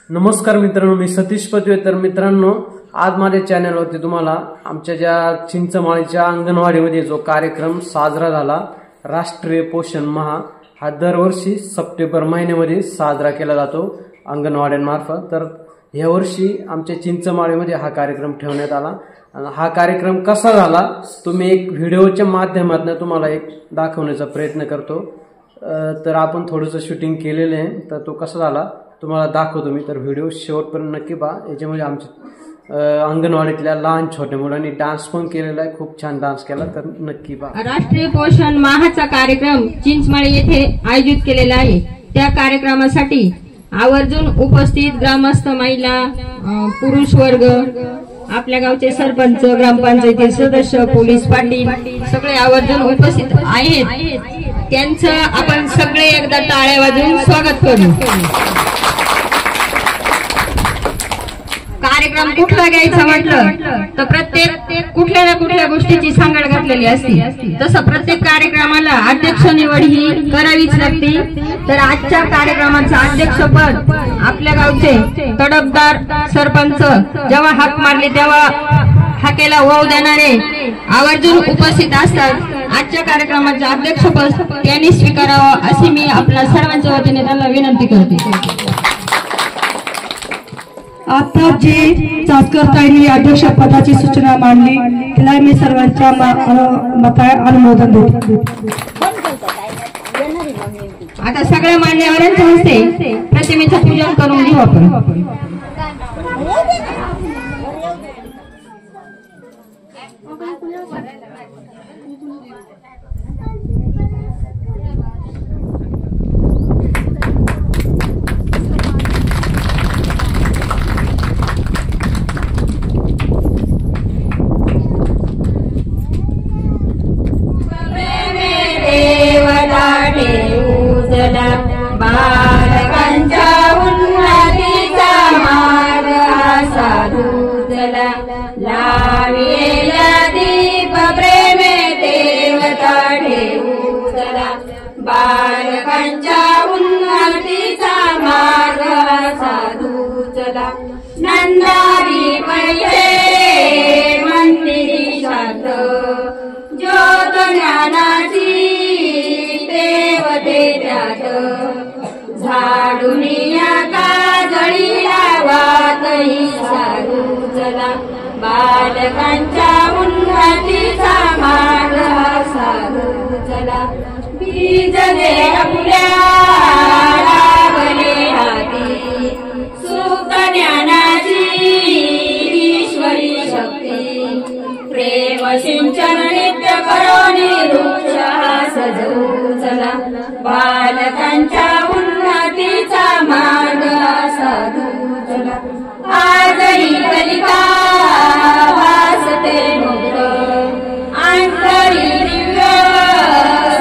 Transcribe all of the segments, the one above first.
नमस्कार मित्रांनो, मी सतीश पत्वे. तर मित्रांनो, आज माझ्या चॅनलवरती तुम्हाला आमच्या ज्या चिंचमाळीच्या अंगणवाडीमध्ये जो कार्यक्रम साजरा झाला, राष्ट्रीय पोषण माह, हा दरवर्षी सप्टेंबर महिन्यामध्ये साजरा केला जातो अंगणवाड्यांमार्फत. तर यावर्षी आमच्या चिंचमाळीमध्ये हा कार्यक्रम ठेवण्यात आला. हा कार्यक्रम कसा झाला तुम्ही एक व्हिडिओच्या माध्यमातून तुम्हाला एक दाखवण्याचा प्रयत्न करतो. तर आपण थोडंसं शूटिंग केलेलं आहे, तर तो कसा झाला तुम्हाला दाखवतो मी. तर व्हिडिओ शेवटपर्यंत नक्की पहा. याच्यामध्ये आमच्या अंगणवाडीतल्या लहान छोट्या मुलांनी डान्स पण केलेला आहे, खूप छान डान्स केला, तर नक्की पहा. राष्ट्रीय पोषण माहाचा कार्यक्रम चिंचमाळी येथे आयोजित केलेला आहे. त्या कार्यक्रमासाठी आवर्जून उपस्थित ग्रामस्थ, महिला, पुरुष वर्ग, आपल्या गावचे सरपंच, ग्रामपंचायती सदस्य, पोलीस पाटील सगळे आवर्जून उपस्थित आहेत. त्यांचं आपण सगळे एकदा टाळ्या वाजवून स्वागत करू. कार्यक्रम कुठला घ्यायचा म्हटलं तर प्रत्येक कुठल्या ना कुठल्या गोष्टीची सांगड घातलेली असते. तसं प्रत्येक कार्यक्रमाला अध्यक्ष निवड ही करावीच लागते. तर आजच्या कार्यक्रमाचं अध्यक्षपद आपल्या गावचे तडफदार सरपंच जेव्हा हाक मारले तेव्हा हाकेला वाव देणारे आवर्जून उपस्थित असतात. आजच्या कार्यक्रमाचं अध्यक्षपद त्यांनी स्वीकारावं अशी मी आपल्या सर्वांच्या वतीने त्यांना विनंती करते. आता जी चासकर ताईंनी अध्यक्ष पदाची सूचना मांडली तिला मी सर्वांच्या अनुमोदन देतो. आता सगळ्या मान्यवरांच्या हस्ते प्रतिमेचं पूजन करून घेऊ आपण. बालकांच्या उन्नतीचा मार्ग साधूजला, लाविला दीप प्रेमे देवता ठेवूजला. बालकांच्या उन्नतीचा मार्ग साधूजला, नंदारी पहिले मंदिरी शांत, ज्योत ज्ञानाची देवते त्यात, झाडुनिया काजळीला वातही साधूजला. बालकांच्या उन्नतीचा मार्ग साधूजला, बीज दे आपल्या लागले हाती, सुख ज्ञानाची ईश्वरी शक्ती, प्रेम सिंचन नित्य करोनी वृक्ष सजवूजला. बालकांच्या उन्नतीचा मार्ग साधूजला, आजही कलिका वासते मुक्त, अंतरी दिव्य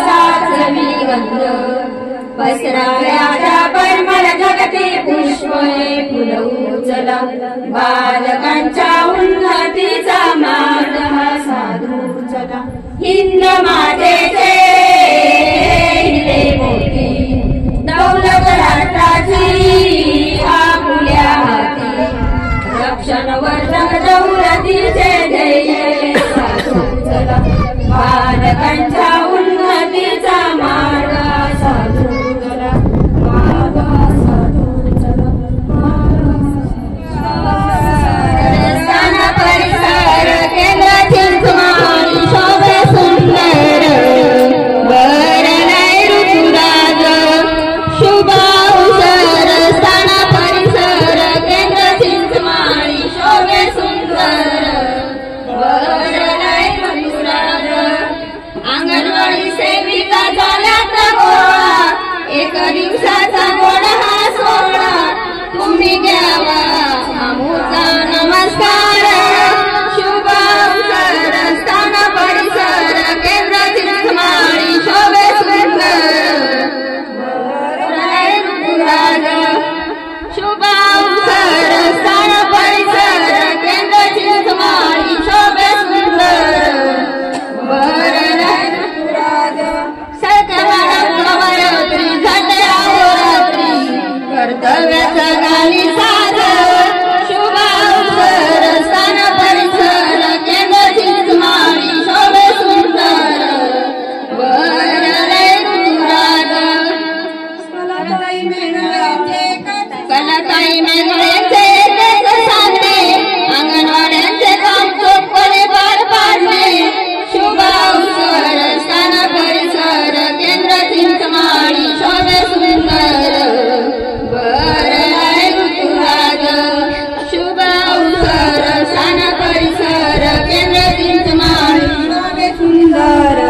साचवी गंध, पसराव्या परिमळ जगती पुष्पे फुलवूजला. बालकांच्या उन्नतीचा मार्ग साधूजला, हिंद मातेचे मोठी दौलत राष्ट्राची आपुल्या हाती, रक्षण वर्धक दौलतीचे ध्येय साधूजला. बालकांच्या उन्नतीचा मार्ग साधूजला, मार्ग साधूजला. परिसर केंद्र चिंचमाळी शोभे सुंदर, झाली साध शुभ अवसर स्थान परिसर केंद्र चिंचमाळी शोभे सुंदर वरले ऋतुराज कलाताई मेघड्यांचे एकच साधने अंगणवाड्यांचे काम चोखपणे पार पाडणे शुभ अवसर स्थान परिसर केंद्र चिंचमाळी शोभे सुंदर वरले ऋतुराज शुभ अवसर स्थान परिसर केंद्र चिंचमाळी शोभे सुंदर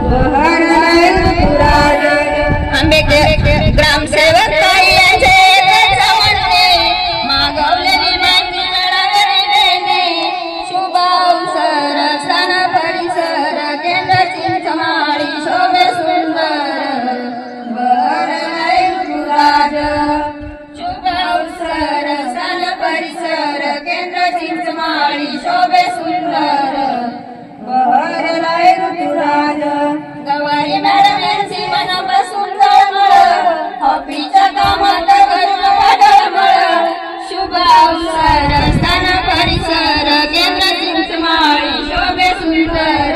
वरले ऋतुराज आंबेडकर ग्रामसेवक ताई यांचे एकच म्हणणे मागवलेली मागणी लढावली देणे शुभ अवसर स्थान परिसर केंद्र चिंचमाळी शोभे सुंदर वरले ऋतुराज शुभ अवसर स्थान परिसर केंद्र चिंचमाळी शोभे सुंदर वरले ऋतुराज गवारी मॅडम यांची मनापासून तळमळ ऑफिसच्या कामात करून पडळमळ शुभ अवसर स्थान परिसर केंद्र चिंचमाळी शोभे सुंदर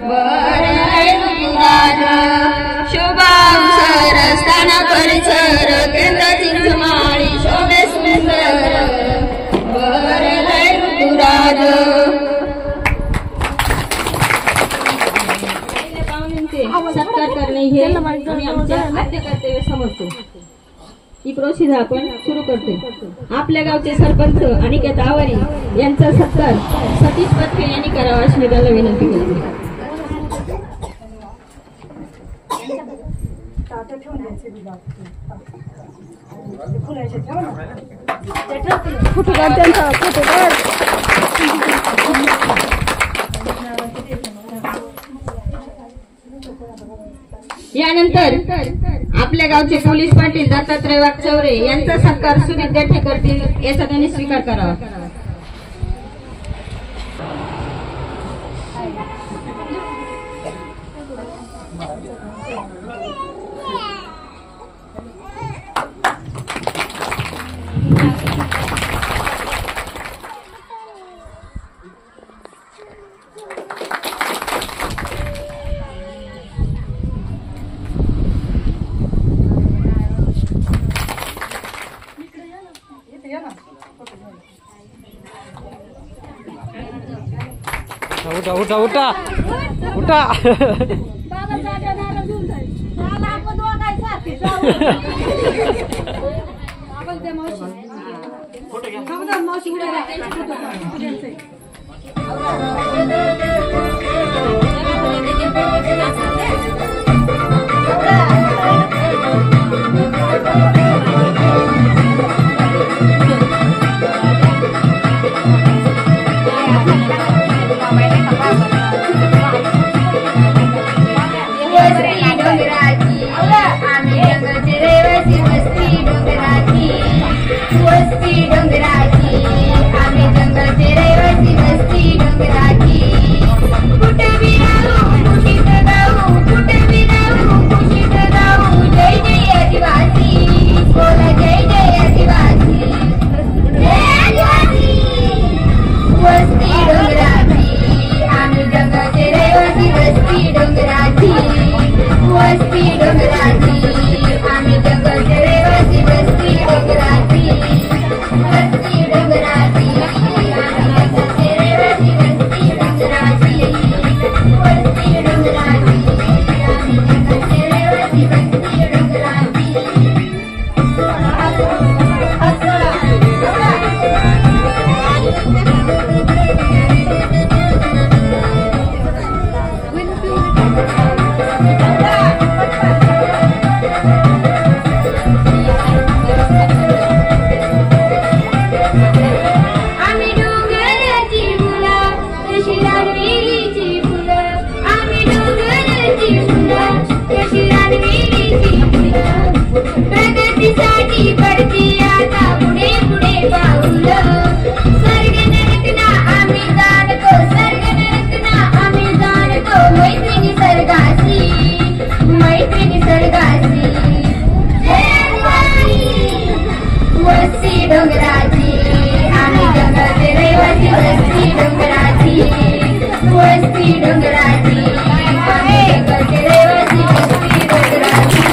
वरले ऋतुराज शुभ अवसर स्थान परिसर केंद्र चिंचमाळी शोभे सुंदर वरले ऋतुराज सत्कार करणे हे आम्ही आमचे आद्य कर्तव्य समजतो. ही प्रोसेस आपण सुरू करतो. आपल्या गावचे सरपंच अनिकेत आवारी यांचा सत्कार सतीश पत्के यांनी करावा अशी मी त्याला विनंती करते. यानंतर आपल्या गावचे पोलीस पाटील दत्तात्रय वागचौरे यांचा सत्कार सुविद्यार्थी करतील याचा त्यांनी स्वीकार करावा. उठा उठा उठा उठा प्रगतीसाठी पडती वस्ती डोंगराची आम्ही जंगलचे रहिवासी वस्ती डोंगराची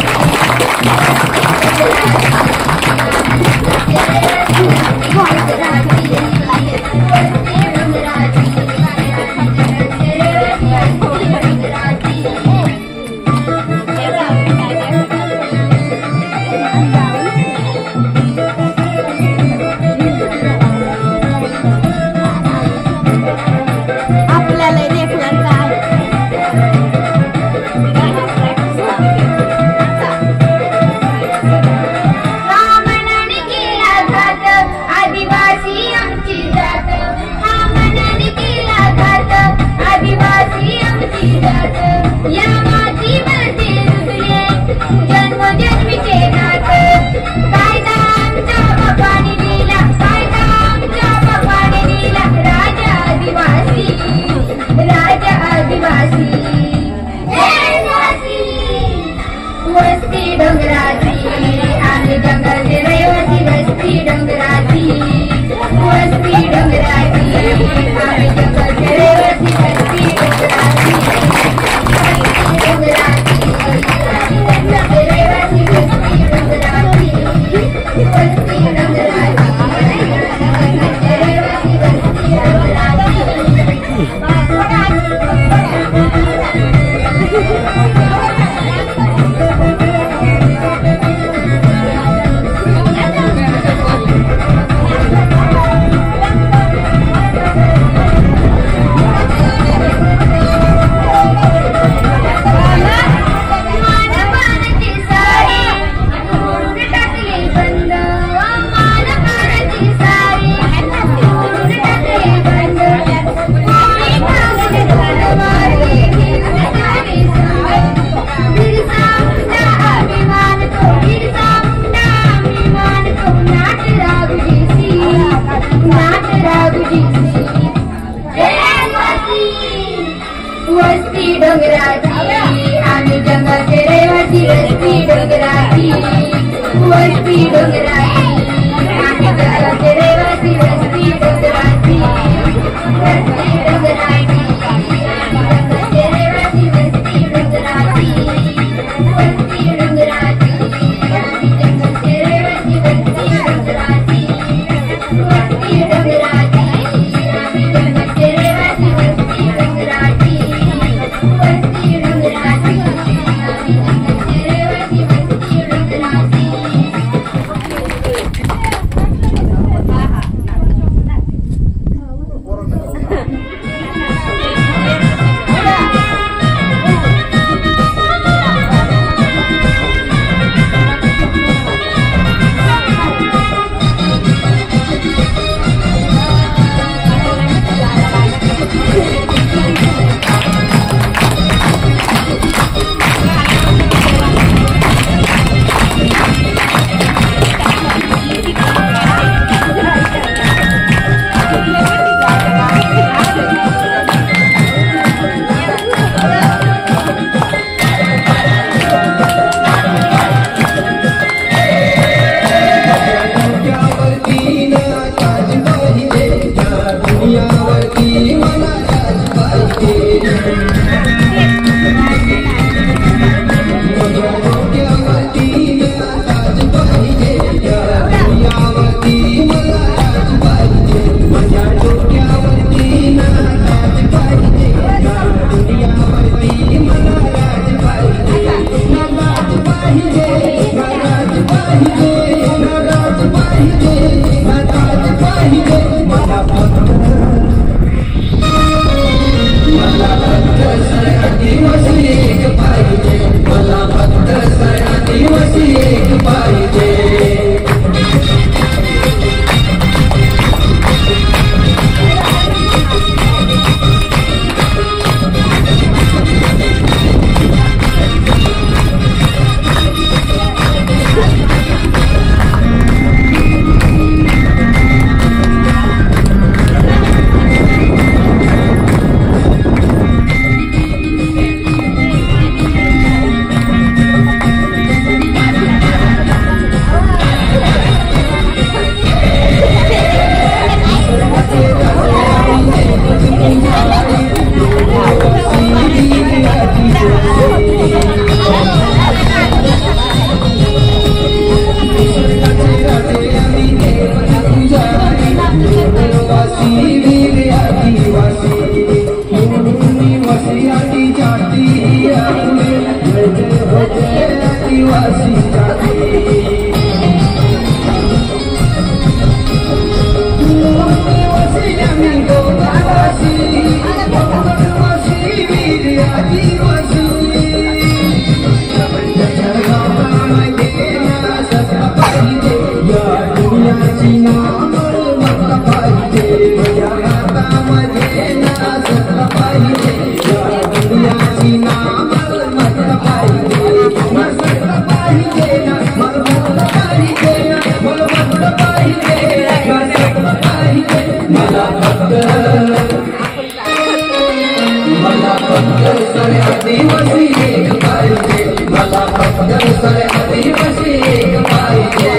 वस्ती डोंगराची आम्ही जंगलचे रहिवासी वस्ती डोंगराची वस्ती डोंगराची आम्ही जंगलचे रहिवासी वस्ती डोंगराची जंगलचे रहिवासी वस्ती डोंगराची वस्ती डोंगराची जंगलचे रहिवासी वस्ती वस्ती डोंगराची आम्ही जंगलचे रहिवासी वस्ती डोंगराची वस्ती डोंगराची आम्ही जंगलचे रहिवासी वस्ती डोंगराची वस्ती डोंगराची जंगलचे रहिवासी वस्ती डोंगराची वस्ती डोंगराची आम्ही जंगलचे रहिवासी वस्ती डोंगराची वस्ती डोंगराची आम्ही जंगलचे रहिवासी वस्ती डोंगराची वस्ती डोंगराची आम्ही जंगलचे रहिवासी वस्ती डोंगराची दुनियाची नाम मला पाहिजे माझ्या हातामध्ये नाचलं पाहिजे दुनियाची नाम मला पाहिजे नाचलं पाहिजे मला पाहिजे मला पाहिजे नाचलं पाहिजे मला फक्त सारे आदिवासी एक पाहिजे मला फक्त सारे आदिवासी एक पाहिजे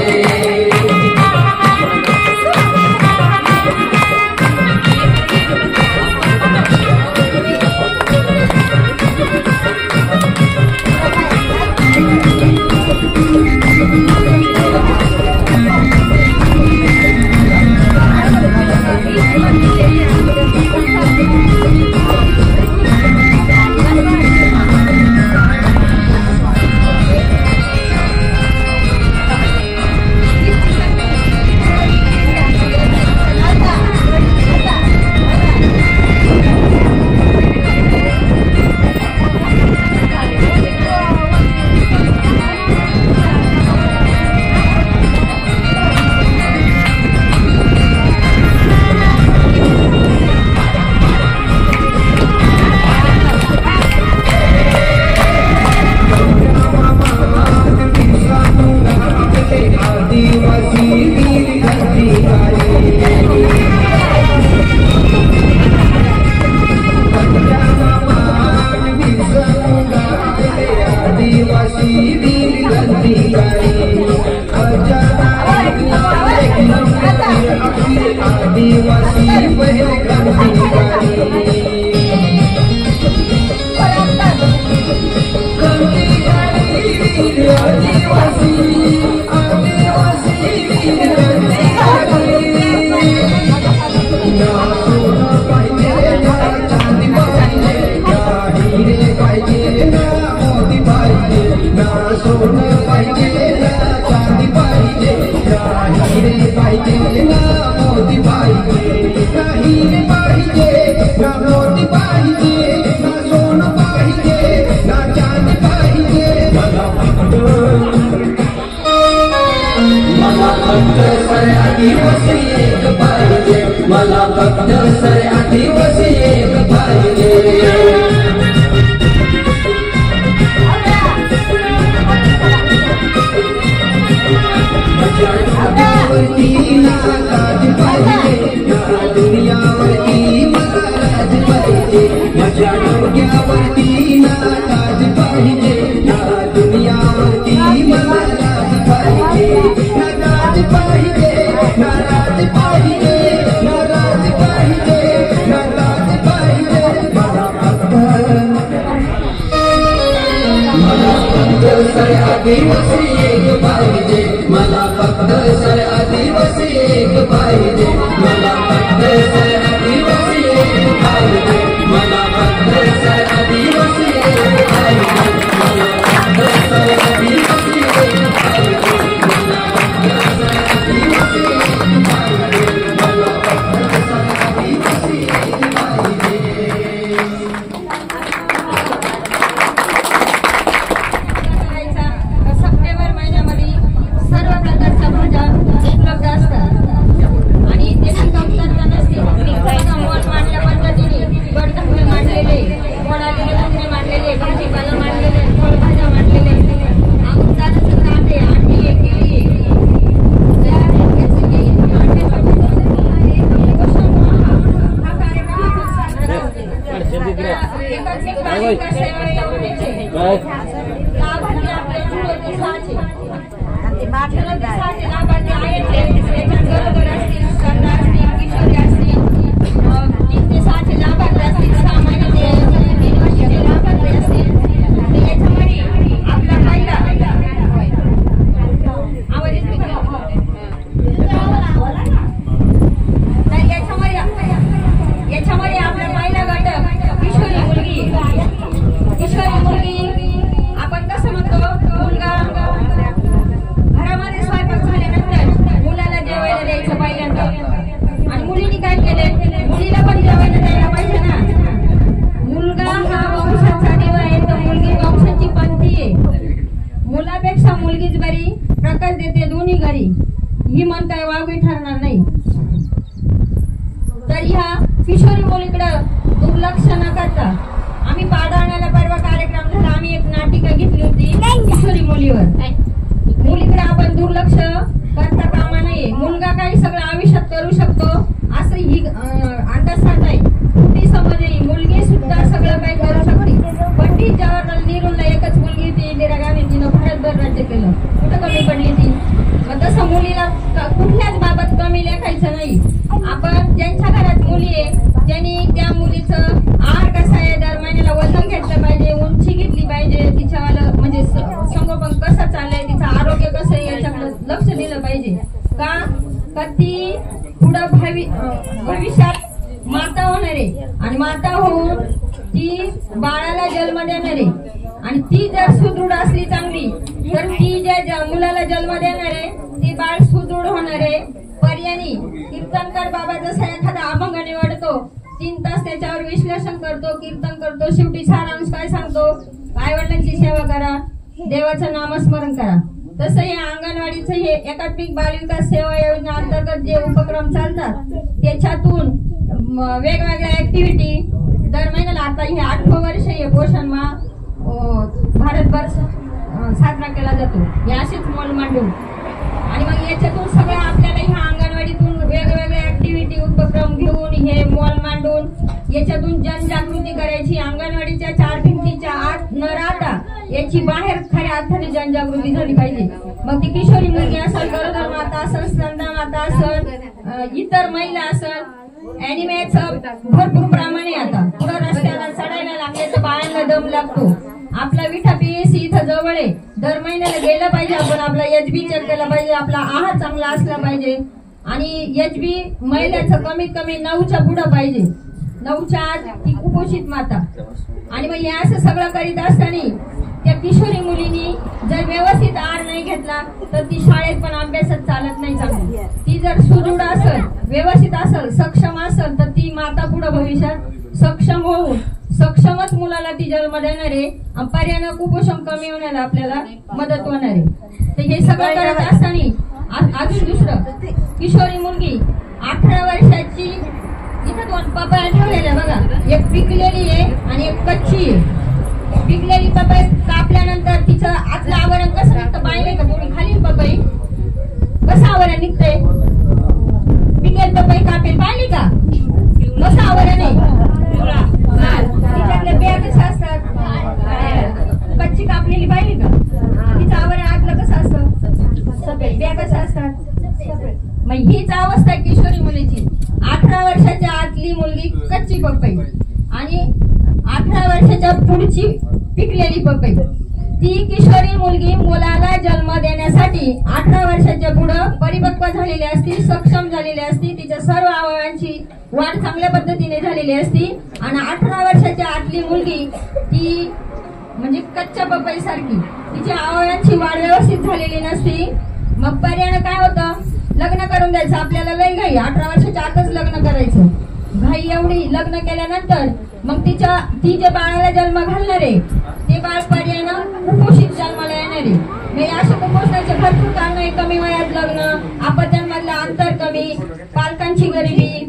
मला फक्त सारे आदिवासी एक पाहिजे दुनियावरती मला राज पाहिजे दुनियावरती मला राज पाहिजे माझ्या डोक्यावरती ना राज पाहिजे दुनियावरती मला राज पाहिजे राज पाहिजे राज पाहिजे राज पाहिजे राज पाहिजे मला फक्त सारे आदिवासी एक पाहिजे मला फक्त सारे आदिवासी एक पाहिजे मला फक्त सारे आदिवासी एक पाहिजे मला फक्त सारे आदिवासी एक पाहिजे मला फक्त सारे आदिवासी एक पाहिजे मला फक्त सारे आदिवासी एक पाहिजे मला फक्त सारे आदिवासी एक पाहिजे सप्टेंबर वावगी ठरणार नाही. तर ह्या किशोरी मुलीकडे दुर्लक्ष न करता आम्ही पाडाण्याला परवा कार्यक्रम झाला, आम्ही एक नाटिका घेतली होती किशोरी मुलीवर. मुलीकडे आपण दुर्लक्ष करता कामा नये. मुलगा काही सगळं आयुष्यात करू शकतो असं ही अंडरस्टँड आहे. ती समजली मुलगी सुद्धा सगळं काही करू शकते. पंडित जवाहरलाल नेहरूला एकच मुलगी ती इंदिरा गांधीजीनं भारतभर राज्य केलं, कुठं कमी पडली ती? मग तसं मुलीला कुठल्याच बाबत कमी लेखायचं नाही. आपण ज्यांच्या घरात मुली आहे त्यांनी त्या मुलीचं आहार कसा आहे, दर महिन्याला वजन घेतलं पाहिजे, उंची घेतली पाहिजे, तिच्यावाला म्हणजे संगोपन कसं चाललंय, तिचं आरोग्य कसं आहे याच्याकडे लक्ष दिलं पाहिजे. का ती पुढं भविष्यात माता होणार आहे आणि माता होऊन ती बाळाला जन्म देणार आहे. आणि ती जर सुदृढ असली चांगली तर ती ज्या मुलाला जन्म देणार आहे ती बाळ सुदृढ होणार आहे. पर्यायी कीर्तनकार बाबा जसा एखादा अभंग निवडतो, 3 तास त्याच्यावर विश्लेषण करतो, कीर्तन करतो, शेवटी सारांश काय सांगतो, आई वडिलांची सेवा करा, देवाचं नामस्मरण करा. तसं हे अंगणवाडीचं हे एकात्मिक बालविकास सेवा योजना अंतर्गत जे उपक्रम चालतात त्याच्यातून वेगवेगळ्या ऍक्टिव्हिटी दर महिन्याला, आता हे 8वं वर्ष हे पोषण मा भारतभर साजरा केला जातो. हे असेच मोल मांडून आणि मग याच्यातून सगळं आपल्याला ह्या अंगणवाडीतून वेगवेगळ्या ऍक्टिव्हिटी उपक्रम घेऊन हे मॉल मांडून याच्यातून जनजागृती करायची. अंगणवाडीच्या 4 भिंतीच्या आत न राहता याची बाहेर खऱ्या अर्थाने जनजागृती झाली पाहिजे. मग ती किशोरी मुलगी असेल, गरोदर माता असेल, स्तनदा माता असेल, इतर महिला असेल, अॅनिमेचं भरपूर प्रमाणे आता पुढे रस्त्याला चढायला लागले तर बायांना दम लागतो. आपला विठा पीएससी इथं जवळ आहे, दर महिन्याला गेलं पाहिजे आपण, आपला एचबी चेक केला पाहिजे, आपला आहार चांगला असला पाहिजे आणि एचबी महिलाचं कमीत कमी 9च्या पुढं पाहिजे, 9च्या आत ती कुपोषित माता. आणि मग हे असं सगळं करीत असताना त्या किशोरी मुलीनी जर व्यवस्थित आहार नाही घेतला तर ती शाळेत पण अभ्यासात चालत नाही चांगली. ती जर सुदृढ असेल, व्यवस्थित असेल, सक्षम असेल तर ती माता पुढे भविष्यात सक्षम होऊन सक्षमच मुलाला ती जन्म देणार आहे. पर्यायानं कुपोषण कमी होण्याला आपल्याला मदत होणार आहे. तर हे सगळं करत असताना अजून दुसरं, किशोरी मुलगी 18 वर्षाची, इथं 2 पपया ठेवलेल्या बघा, एक पिकलेली आहे आणि एक कच्ची आहे. पिकलेली पपई कापल्यानंतर तिचं आतलं आवरण कसं निघतं पाहिलंय का तुम्ही? खाली पपई कसं आवरण निघतंय? पिकलेली पपई कापेल पाहिली का? कसं आवरण आहे? तिच्यातले बिया कशा असतात? कच्ची कापलेली पाहिली का? तिचं आवरण आतलं कसं असतं? सफेद. बिया कशा असतात? मग हीच अवस्था आहे किशोरी मुलीची. 18 वर्षाच्या आतली मुलगी कच्ची पपई आणि 18 वर्षाच्या पुढची पिकलेली पपई. ती किशोरी मुलगी मुलाला जन्म देण्यासाठी 18 वर्षाच्या पुढे परिपक्व झालेली असती, सक्षम झालेली असती, तिच्या सर्व अवयवांची वाढ चांगल्या पद्धतीने झालेली असती. आणि 18 वर्षाच्या आतली मुलगी ती म्हणजे कच्च्या पपई सारखी, तिच्या अवयवांची वाढ व्यवस्थित झालेली नसती. मग पर्यायानं काय होतं? लग्न करून द्यायचं. आपल्याला लय घाई, 18 वर्षाच्या आतच लग्न करायचं. घाई एवढी. लग्न केल्यानंतर मग ती जे बाळाला जन्म घालणार आहे ते बाळ पर्यायानं कुपोषित जन्माला येणार आहे. म्हणजे अशा कुपोषणाचे भरपूर कारण आहे. कमी वयात लग्न, अपत्यांमधलं अंतर कमी, पालकांची गरिबी,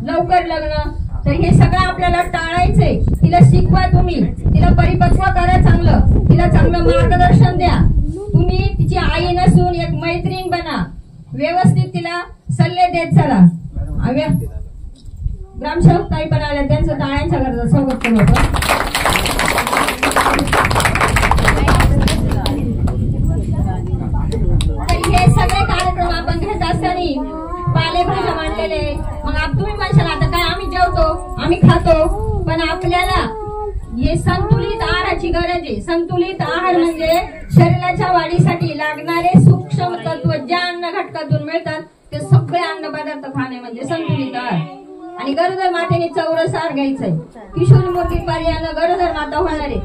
लवकर लग्न. तर हे सगळं आपल्याला टाळायचंय. तिला शिकवा तुम्ही, तिला परिपक्व करा, चांगलं तिला चांगलं मार्गदर्शन द्या. तुम्ही तिची आई नसून एक मैत्रीण बना, व्यवस्थित तिला सल्ले देत चला. ग्रामसेवक ताई पण आल्या, त्यांचं टाळ्यांच्या गरजा स्वागत केलं होतं. हे सगळे कार्यक्रम आपण घेत असताना पालेभाज्या मांडलेले. मग तुम्ही म्हणशाल आता काय आम्ही जेवतो, आम्ही खातो, पण आपल्याला हे संतुलित आहाराची गरज आहे. संतुलित आहार म्हणजे शरीराच्या वाढीसाठी लागणारे सूक्ष्म तत्व ज्या अन्न घटकातून मिळतात ते सगळे अन्न पदार्थ खाणे म्हणजे संतुलित आहार. आणि गरोदर मातेने चौरस आहार घ्यायचाय. किशोरी मुलगी पर्यायानं गरोदर माता होणार आहे,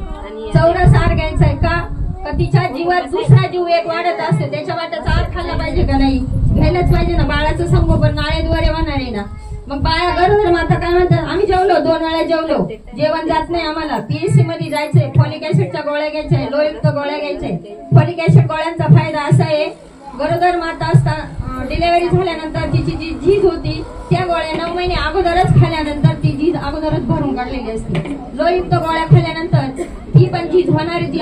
चौरस आहार घ्यायचाय. का तिच्या जीवात दुसरा जीव एक वाढत असते, त्याच्या वाट्याचा आहार खाल्ला पाहिजे का नाही? घ्यायलाच पाहिजे ना. बाळाचं संगोपन नाळेद्वारे होणार आहे ना. मग बाळा गरोदर माता काय म्हणतात? आम्ही जेवलो, 2 वेळा जेवलो, जेवण जात नाही आम्हाला, पीएससी मध्ये जायचंय, फॉलिक ऍसिडच्या गोळ्या घ्यायच्या, लोहयुक्त गोळ्या घ्यायच्या. फॉलिक ऍसिड गोळ्यांचा फायदा असा आहे गरोदर माता असता डिलिव्हरी झाल्यानंतर तिची जी झीज होती त्या गोळ्या 9 महिने अगोदरच खाल्यानंतर ती झीज अगोदरच भरून काढलेली असते. लोहयुक्त गोळ्या खाल्ल्यानंतर ती पण झीज होणारी जी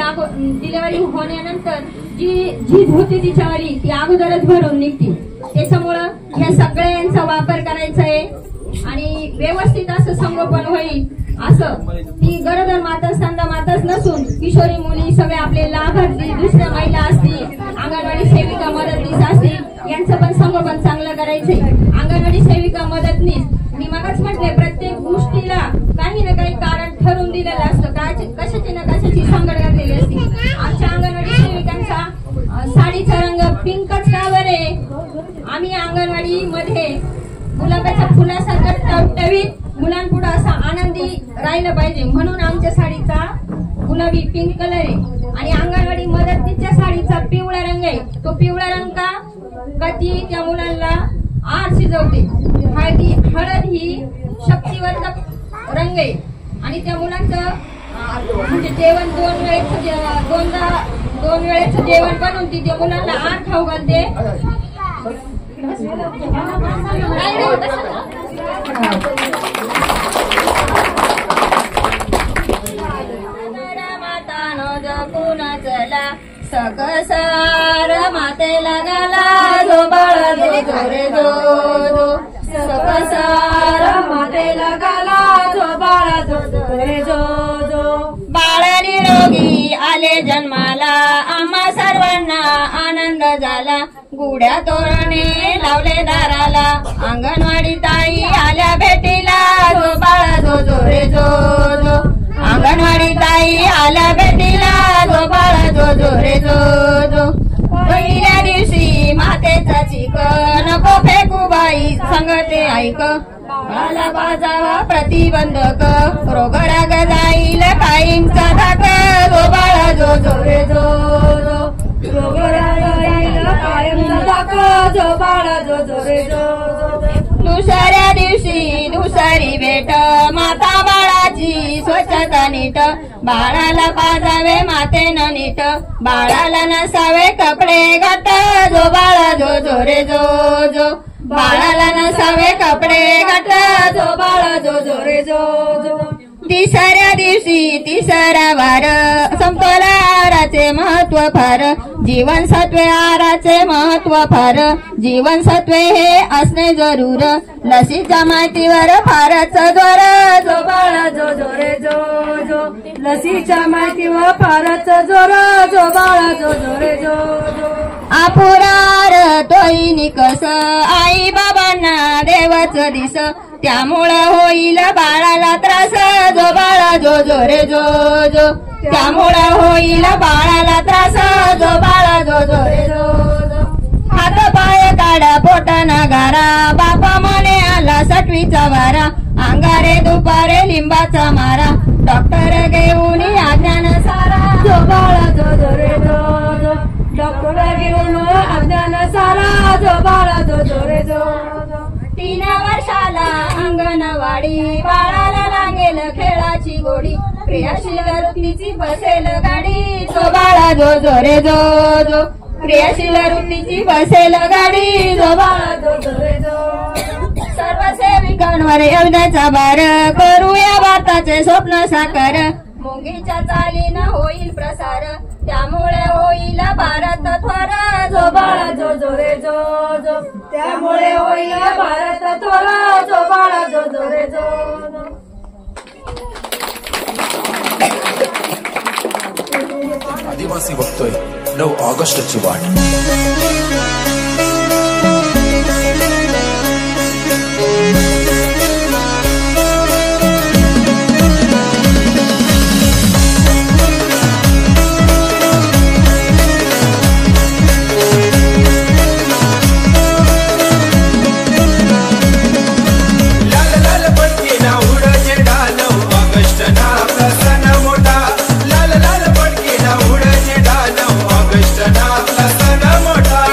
डिलिव्हरी होण्यानंतर जी झीज होती तिच्यावरी ती अगोदरच भरून निघते. त्याच्यामुळं ह्या सगळ्यांचा वापर करायचा आहे आणि व्यवस्थित असं संगोपन होईल असं ती गरोदर माता स्तनदा माताच नसून किशोरी मुली सगळे आपले लाभार्थी दुसऱ्या महिला असतील, अंगणवाडी सेविका मदतनीस असतील यांचं पण संगोपन चांगलं करायचंय. अंगणवाडी सेविका मदतनीस मी मगाच म्हटले प्रत्येक गोष्टीला काही ना काही कारण ठरवून दिलेलं असतं. कशाची ना कशाची सांगड घातलेली असते. आमच्या अंगणवाडी सेविकांचा साडीचा रंग पिंकच का बरे? आम्ही अंगणवाडी मध्ये गुलाबाच्या फुलासारखं टवटवीत मुलांपुढे असा आनंदी राहिलं पाहिजे म्हणून आमच्या साडीचा गुलाबी पिंक कलर आहे. आणि अंगणवाडी मदतनीसच्या साडीचा पिवळा रंग आहे. तो पिवळा रंग का ती त्या मुलांना आर शिजवते. हळद ही शक्तिवर्धक रंग आहे आणि त्या मुलांचं म्हणजे जेवण 2 वेळेचं जेवण बनवून ती त्या मुलांना आर खाऊ घालते. मातानो जपून चला सकसार मातेला गाला जो बाळा जो रे जो सकसार मातेला गाला जो बाळा जो रे जो बाळ निरोगी आले जन्माला आम्हा सर्वांना आनंद झाला. गुड्या तोरणे लावले दाराला अंगणवाडी ताई आल्या भेटीला जो बाळा जो रे जो अंगणवाडी ताई आल्या भेटीला जो बाळा जो रे जो पहिल्या दिवशी मातेचा चिक नको फेकू बाई सांगते ऐक बाळाला बाजावा प्रतिबंधक रोग राग जाईल कायमचा धाक जो बाळा जो रे जो रोग राग जाईल कायमचा धाक जो बाळा जो रे जो. दुसऱ्या दिवशी दुसरी भेट माता बाळाची स्वच्छता नीट बाळाला पाजावे मातेनं नीट बाळाला नसावे कपडे घाट जो बाळा जो रे जो बाळाला नसावे कपडे घाट जो बाळा जो रे जो. तिसऱ्या दिवशी तिसरा वार समतोल आहाराचे महत्व फार जीवनसत्वे आहाराचे महत्व फार जीवनसत्वे हे असणे जरूर लसीच्या माहितीवर फारच जोर जो बाळा जो रे जो लसीच्या माहितीवर फारच जोर जो बाळा जो रे जो. आपुरार तोही निकस आई बाबांना देवच दिस त्यामुळं होईल बाळाला त्रास जो बाळा जो रे जो त्यामुळं होईल बाळाला त्रास जो बाळा जो रे जो. हात पाय काढा पोटाना गारा बापा म्हणे आला 6वीचा वारा अंगारे दुपारे लिंबाचा मारा डॉक्टर घेऊन अज्ञान सारा जो बाळा जो रे जो डॉक्टर घेऊन अज्ञान सारा जो बाळा जो रे जो. 3 वर्षाला अंगणवाडी बाळाला लागेल खेळाची गोडी क्रियाशील वृत्तीची बसेल गाडी जो बाळा जो रे जो क्रियाशील वृत्तीची बसेल गाडी जो बाळा जो रे जो. सर्व सेविकांवर योजनेचा भार करूया भारताचे स्वप्न साकार मुंगीच्या चालीनं होईल प्रसार त्यामुळे होईल भारत थोर जो बाळा जो रे जो त्यामुळे होईल भारत थोर जो बाळा जो रे जो. आदिवासी बघतोय 9 ऑगस्टची वाट. लाल लाल पडकी ना उडचे डाल ऑगस्ट ना आपला सण मोठा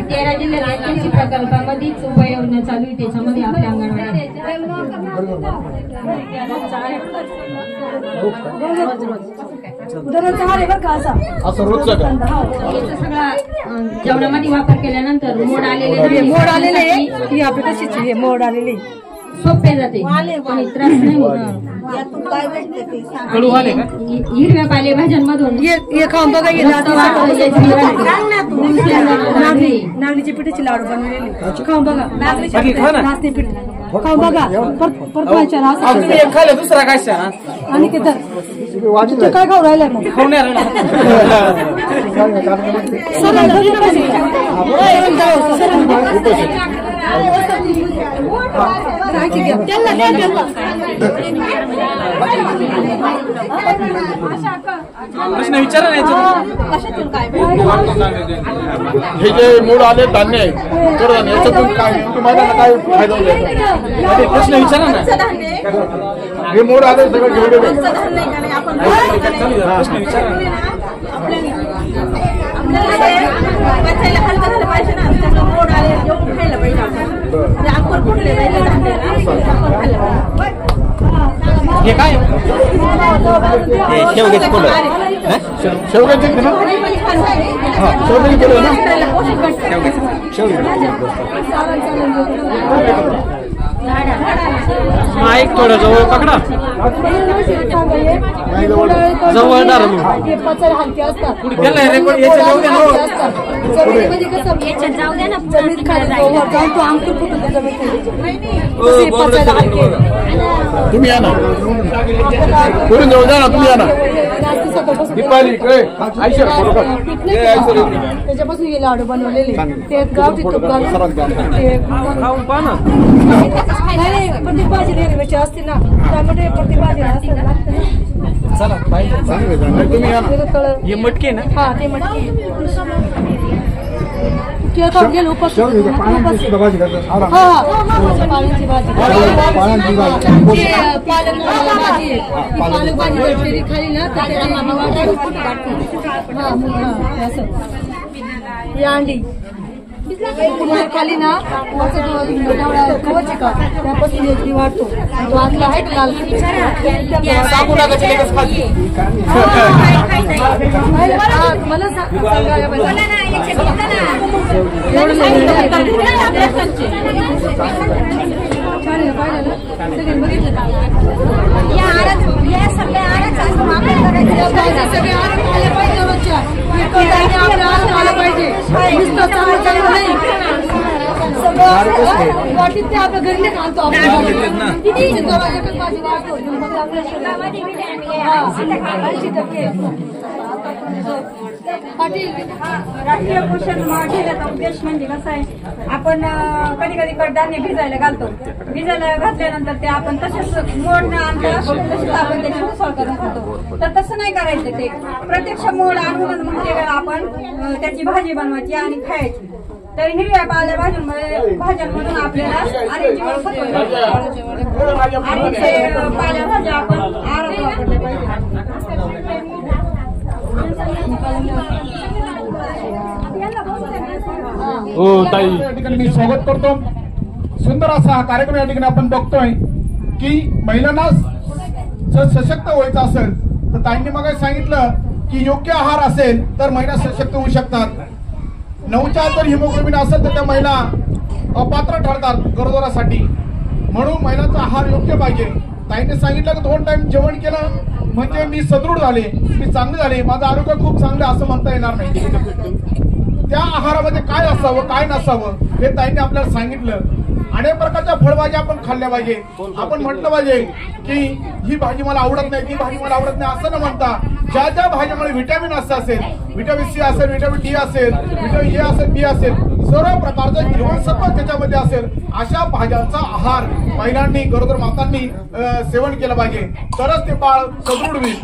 13 जिल्ह्यात 81 प्रकल्पामध्येच उपाययोजना चालू आहे. त्याच्यामध्ये आपल्या अंगणवाडी जेवणामध्ये वापर केल्यानंतर मोड आलेले सोपे जाते, कोणी त्रास नाही होत. हिरव्या पालेभाज्यांमधून नागलीची पिठाची लाडू बनवलेली खाऊन बघा. नाचणी पीठ खाऊन बघा. दुसरा काय आणि काय खाऊ राहिलाय मग प्रश्न विचारा नाही. हे जे मूळ आले धान्य आहे कडधान्य याच्यातून काय तुम्हाला काय फायदा होईल? प्रश्न विचारा ना. हे मूळ आले सगळं घेऊन प्रश्न विचारा हे काय शेवग्याची फुलं शेवग्याची ना शेवग्याची फुलं ना माईक थोडं जवळ पकडा. जवळ हलके असतात तुम्ही या ना पुढून जाऊ द्या ना. तुम्ही या ना त्याच्यापासून हे लाडू बनवलेले ते गावठी तूप घालून प्रत्येक भाजी हिरव्याची असते ना त्यामुळे प्रत्येक भाजी तुम्ही या ना. हे मटके ना. हा ते मटके गेलो पाण्याची भाजी पालक भाजी भेटलेली खाली ना अंडी खाली ना कवच का त्यापासून एक वाढतो तो आतला आहे लाल मला वाटीत ते आपल्या घरी नाही घालतो राष्ट्रीय पोषण माहितीचा उद्देश म्हणजे कसं आहे, आपण कधी कधी कडधान्य भिजायला घालतो. भिजायला घातल्यानंतर ते आपण तसेच मोड न आणता तसेच आपण त्याची उसळ करून खातो. तर तसं नाही करायचं. ते प्रत्यक्ष मोड आणून म्हणजे आपण त्याची भाजी बनवायची आणि खायची. तर हिरव्या भाज्यांमधून आपल्याला आणि ते पालेभाज्या आपण आहारात वापरल्या पाहिजे. हो ताई, या ठिकाणी मी स्वागत करतो. सुंदर असा हा कार्यक्रम या ठिकाणी आपण बघतोय की महिलांना जर सशक्त व्हायचं असेल तर ताईंनी मग सांगितलं की योग्य आहार असेल तर महिला सशक्त होऊ शकतात. 9च्या जर हिमोग्लोबिन असेल तर त्या महिला अपात्र ठरतात गरोदरासाठी. म्हणून महिलांचा आहार योग्य पाहिजे. ताईने सांगितलं की 2 टाइम जेवण केलं म्हणजे मी सदृढ झाले, मी चांगले झाले, माझं आरोग्य खूप चांगलं असं म्हणता येणार नाही. त्या आहारामध्ये काय असावं काय नसावं हे ताईने आपल्याला सांगितलं. अनेक प्रकारच्या फळभाज्या आपण खाल्ल्या पाहिजे. आपण म्हटलं पाहिजे की ही भाजी मला आवडत नाही, ती भाजी मला आवडत नाही असं न म्हणता ज्या ज्या भाज्यामध्ये व्हिटॅमिन असेल, व्हिटॅमिन सी असेल, व्हिटॅमिन डी असेल, व्हिटॅमिन ए असेल, बी असेल, सर्व प्रकारचं जीवनसत्व त्याच्यामध्ये असेल अशा भाज्यांचा आहार महिलांनी गरोदर मातांनी सेवन केलं पाहिजे. तरच ते बाळ सदृढ होईल.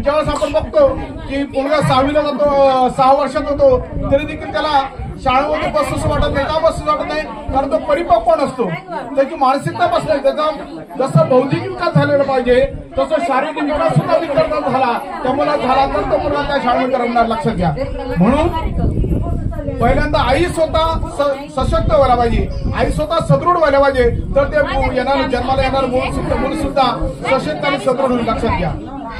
ज्यावेळेस आपण बघतो की मुलगा 6वीला जातो, 6 वर्षात होतो तरी देखील त्याला शाळेमध्ये बसूच वाटत नाही. का बसूच वाटत नाही? कारण तो परिपक्व नसतो, त्याची मानसिकता बसली. त्याचा जसं बौद्धिक विकास झालेला पाहिजे तसं शारीरिक विकास सुद्धा विकास झाला, त्या मुलात झाला तर तो मुलगा त्या शाळेमध्ये रमणार. लक्षात घ्या. म्हणून पहिल्यांदा आई स्वतः सशक्त व्हायला पाहिजे, आई स्वतः सदृढ व्हायला पाहिजे, तर ते येणार जन्माला येणार मूल सुद्धा सशक्त आणि सदृढ होईल. लक्षात घ्या.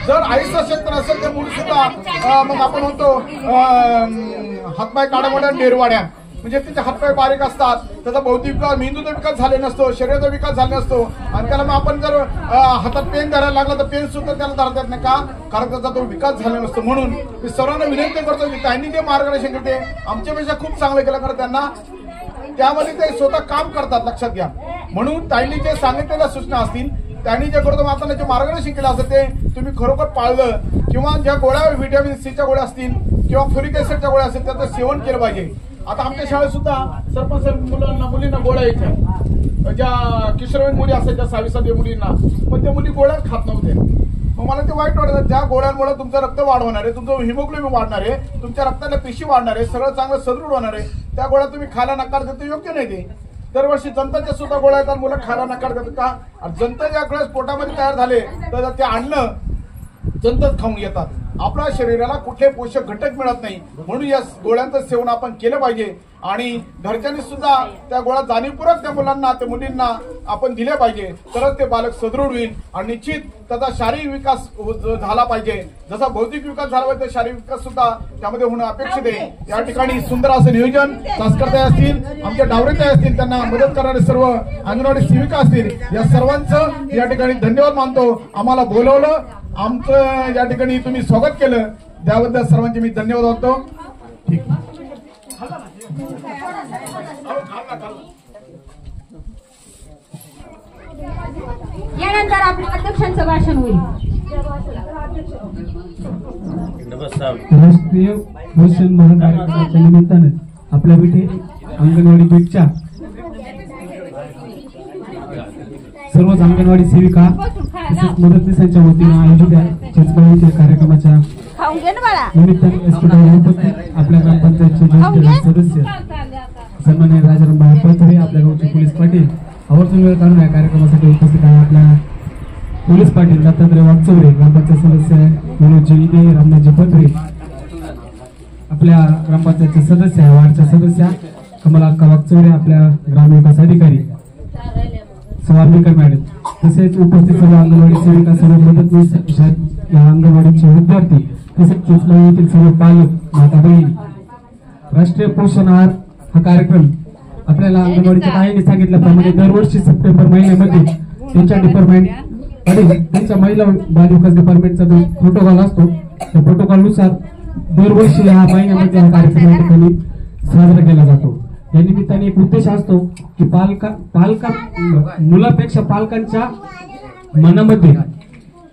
जर आई सशक्त नसेल तर मूल सुद्धा मग आपण म्हणतो हातपाय काढामोड्या डेरवाड्या, म्हणजे त्याचे हातपाय बारीक असतात, त्याचा बौद्धिक विकास मेंदूचा विकास झाले नसतो, शरीराचा विकास झाला नसतो. आणि त्याला मग आपण जर हातात पेन धरायला लागला तर पेन सुद्धा त्याला धरता येत नाही. का? कारण त्याचा तो विकास झाला नसतो. म्हणून मी सर्वांना विनंती करतो की त्यांनी जे मार्गदर्शन केले आमच्यापेक्षा खूप चांगलं केलं, कारण त्यांना त्यामध्ये ते स्वतः काम करतात. लक्षात घ्या. म्हणून त्यांनी जे सांगितलेल्या सूचना असतील, त्यांनी जे गरोदर मातांना जे मार्गदर्शन केलं असतं ते तुम्ही खरोखर पाळलं, किंवा ज्या गोळ्या व्हिटॅमिन सीच्या गोळ्या असतील किंवा फ्युरिक ऍसिडच्या गोळ्या असतील त्याचं सेवन केलं पाहिजे. आता आमच्या शाळेत सुद्धा सरपंच मुलींना गोळ्या यायच्या, ज्या किशोरवयीन मुली असायच्या 6-7 मुलींना, पण त्या मुली गोळ्या खात नव्हत्या. मग मला ते वाईट वाटतं. ज्या गोळ्यांमुळे तुमचं रक्त वाढवणार आहे, तुमचं हिमोग्लोबिन वाढणार आहे, तुमच्या रक्ताला पेशी वाढणार आहे, सगळं चांगलं सदृढ होणार आहे, त्या गोळ्या तुम्ही खायला नकार देतो, योग्य नाही. ते दरवर्षी जंताच्या सुद्धा गोळ्या येतात, मुलं खायला नकार देतात. का? जंत ज्या वेळेस पोटामध्ये तयार झाले तर ते अन्न जंतच खाऊन येतात. आपल्या शरीराला कुठले पोषक घटक मिळत नाही. म्हणून या गोळ्यांचं सेवन आपण केलं पाहिजे. आणि घरच्यांनी सुद्धा त्या गोळ्या जाणीवपूर्वक त्या मुलांना त्या मुलींना आपण दिल्या पाहिजे, तरच ते बालक सदृढ होईल. आणि निश्चित त्याचा शारीरिक विकास झाला पाहिजे. जसा बौद्धिक विकास झाला पाहिजे शारीरिक विकास सुद्धा त्यामध्ये होणं अपेक्षित आहे. या ठिकाणी सुंदर असं नियोजन संस्कारताई असतील, आमच्या डावरेताई असतील, त्यांना मदत करणारे सर्व अंगणवाडी सेविका असतील, या सर्वांचं या ठिकाणी धन्यवाद मानतो. आम्हाला बोलवलं, आमचं या ठिकाणी तुम्ही स्वागत केलं, त्याबद्दल सर्वांचे मी धन्यवाद मानतो. ठीक. यानंतर आपल्या अध्यक्षांचं भाषण होईल. राष्ट्रीय पोषण माह कार्यक्रमाच्या निमित्तानं आपल्या विटे अंगणवाडी बीटच्या सर्वच अंगणवाडी सेविका तसेच मदतनीसांच्या वतीनं आयोजित चिंचबाईच्या कार्यक्रमाच्या निमित्ताने उपस्थित आपल्या ग्रामपंचायतचे सदस्य सन्माननीय राजाराम पळथरे, आपल्या गावचे पोलीस पाटील, आवर्जून वेळ काढून या कार्यक्रमासाठी उपस्थित आहे. आपल्या पोलीस पाटील दत्तात्रय वागचौरे, ग्रामपंचायत सदस्य मनोज इदे, रामनाथजी पथरे, आपल्या ग्रामपंचायतचे सदस्य वार्डच्या सदस्या कमला अक्का वागचौरे, आपल्या ग्रामविकास अधिकारी स्वामिकर मॅडम, तसेच उपस्थित सर्व अंगणवाडी सेविका, सर्व मदतनीस, या अंगणवाडीचे विद्यार्थी, तसेच चिंचबाईतील सर्व पालक, माता बहिणी. राष्ट्रीय पोषण आहार हा कार्यक्रम आपल्याला अंगणवाडीच्या ताईंनी सांगितल्याप्रमाणे दरवर्षी सप्टेंबर महिन्यामध्ये त्यांच्या डिपार्टमेंट त्यांच्या महिला बाल विकास डिपार्टमेंटचा जो प्रोटोकॉल असतो त्या प्रोटोकॉलनुसार दरवर्षी या महिन्यामध्ये हा कार्यक्रम या ठिकाणी साजरा केला जातो. या निमित्ताने एक उद्देश असतो की मुलापेक्षा पालकांच्या मनामध्ये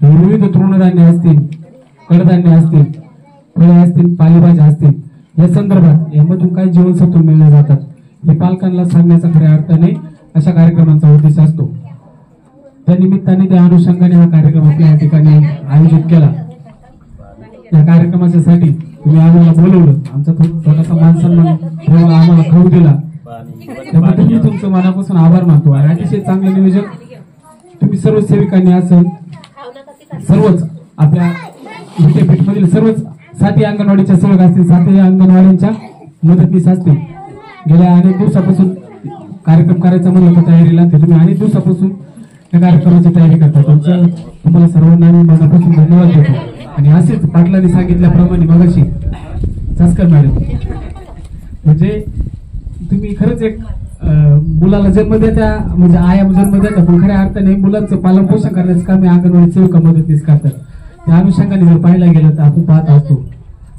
विविध तृणधान्य असतील, कडधान्य असतील, फळे असतील, पालेभाज्या असतील, या संदर्भात यामधून काही जीवनसत्व मिळले जातात हे पालकांना सांगण्याचा खऱ्या अर्थाने अशा कार्यक्रमांचा उद्देश असतो. त्या निमित्ताने त्या अनुषंगाने हा कार्यक्रम आपल्या या ठिकाणी आयोजित केला. या कार्यक्रमासाठी तुम्ही आम्हाला बोलवलं, आमचा थोडासा मान सन्मान ठेवला, आम्हाला खाऊ दिला, त्याबद्दल मी तुमचं मनापासून आभार मानतो. आणि अतिशय चांगलं नियोजन तुम्ही सर्व सेविकांनी असेल, सर्वच आपल्या विद्यापीठमधील सर्वच 7 अंगणवाडीच्या सेवक असतील, 7 अंगणवाड्यांच्या मदतनीस असतील, गेल्या अनेक दिवसापासून कार्यक्रम करायचा म्हणलं तर तयारीला ते तुम्ही अनेक दिवसापासून या कार्यक्रमाची तयारी करता. तुम्हाला सर्वांना मी मनापासून धन्यवाद देतो. आणि असेच पाटलांनी सांगितल्याप्रमाणे मगाशी चास्कर मॅडम, म्हणजे तुम्ही खरंच एक मुलाला जन्म देता, म्हणजे आया जन्म देता, पण खऱ्या अर्थाने मुलांचं पालन पोषण करण्याचं काम अंगणवाडी सेविका मदतनीस करतात. त्या अनुषंगाने जर पाहायला गेलं तर आपण पाहत असतो.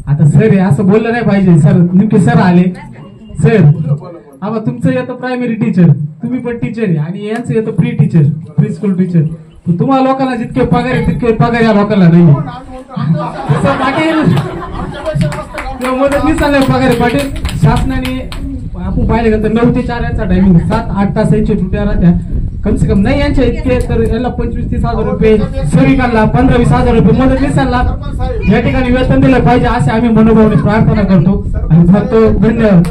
आता सर आहे असं बोललं नाही पाहिजे, सर नेमके सर आले, सर आबा तुमचं येतं प्रायमरी टीचर, तुम्ही पण टीचर आहे, आणि यांचं येतं pre teacher, pre school teacher. तुम्हाला लोकांना जितके पगार आहे तितके पगार या लोकांना नाही. पाटील मदत चाललंय पगार आहे. पाटील शासनाने आपण पाहिलं गेलं तर 9 ते 4 याचा टायमिंग, 7-8 तास यांच्या ड्युट्या राहत्या कम से कम, नाही यांच्या इतके तर याला 25-30 हजार रुपये, सेविकांना 15-20 हजार रुपये मदत निसांना या ठिकाणी वेतन दिलं पाहिजे असे आम्ही मनोभावने प्रार्थना करतो आणि म्हणतो. धन्यवाद.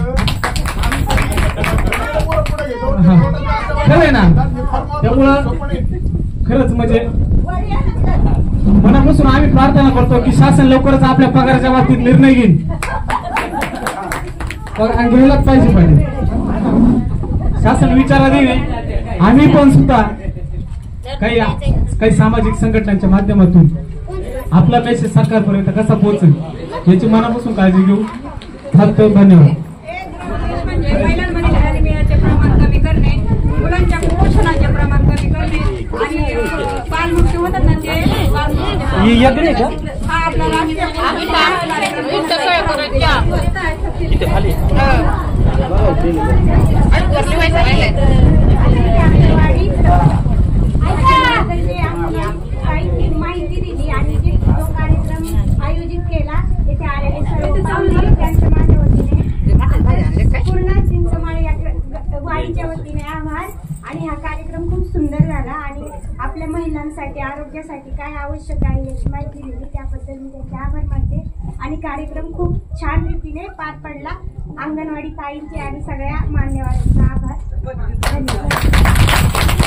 खरंय ना. त्यामुळं खरंच म्हणजे मनापासून आम्ही प्रार्थना करतो की शासन लवकरच आपल्या पगाराच्या बाबतीत निर्णय घेईल. पगार घ्यायलाच पाहिजे. शासन विचाराधीन आम्ही पण सुद्धा काही सामाजिक संघटनांच्या माध्यमातून आपला मेसेज सरकारपर्यंत कसा पोहोचेल याची मनापासून काळजी घेऊ. फक्त धन्यवाद. महिलांमध्ये ॲनिमियाचे प्रमाण कमी करणे, मुलांच्या कुपोषणाचे प्रमाण कमी करणे आणि बालमृत्यू होतात ना ते हा आपला राष्ट्रीय माहिती दिली आणि जो कार्यक्रम आयोजित केला तिथे आलेले सर्व त्यांच्या माझ्या वतीने पूर्ण चिंचमाळी वाडीच्या वतीने आभार. आणि हा कार्यक्रम खूप सुंदर झाला आणि आपल्या महिलांसाठी आरोग्यासाठी काय आवश्यक आहे याची माहिती दिली त्याबद्दल मी त्यांचे आभार मानते. आणि कार्यक्रम खूप छान रीतीने पार पडला. अंगणवाडी ताईंचे आणि सगळ्या मान्यवरांचा आभार. धन्यवाद.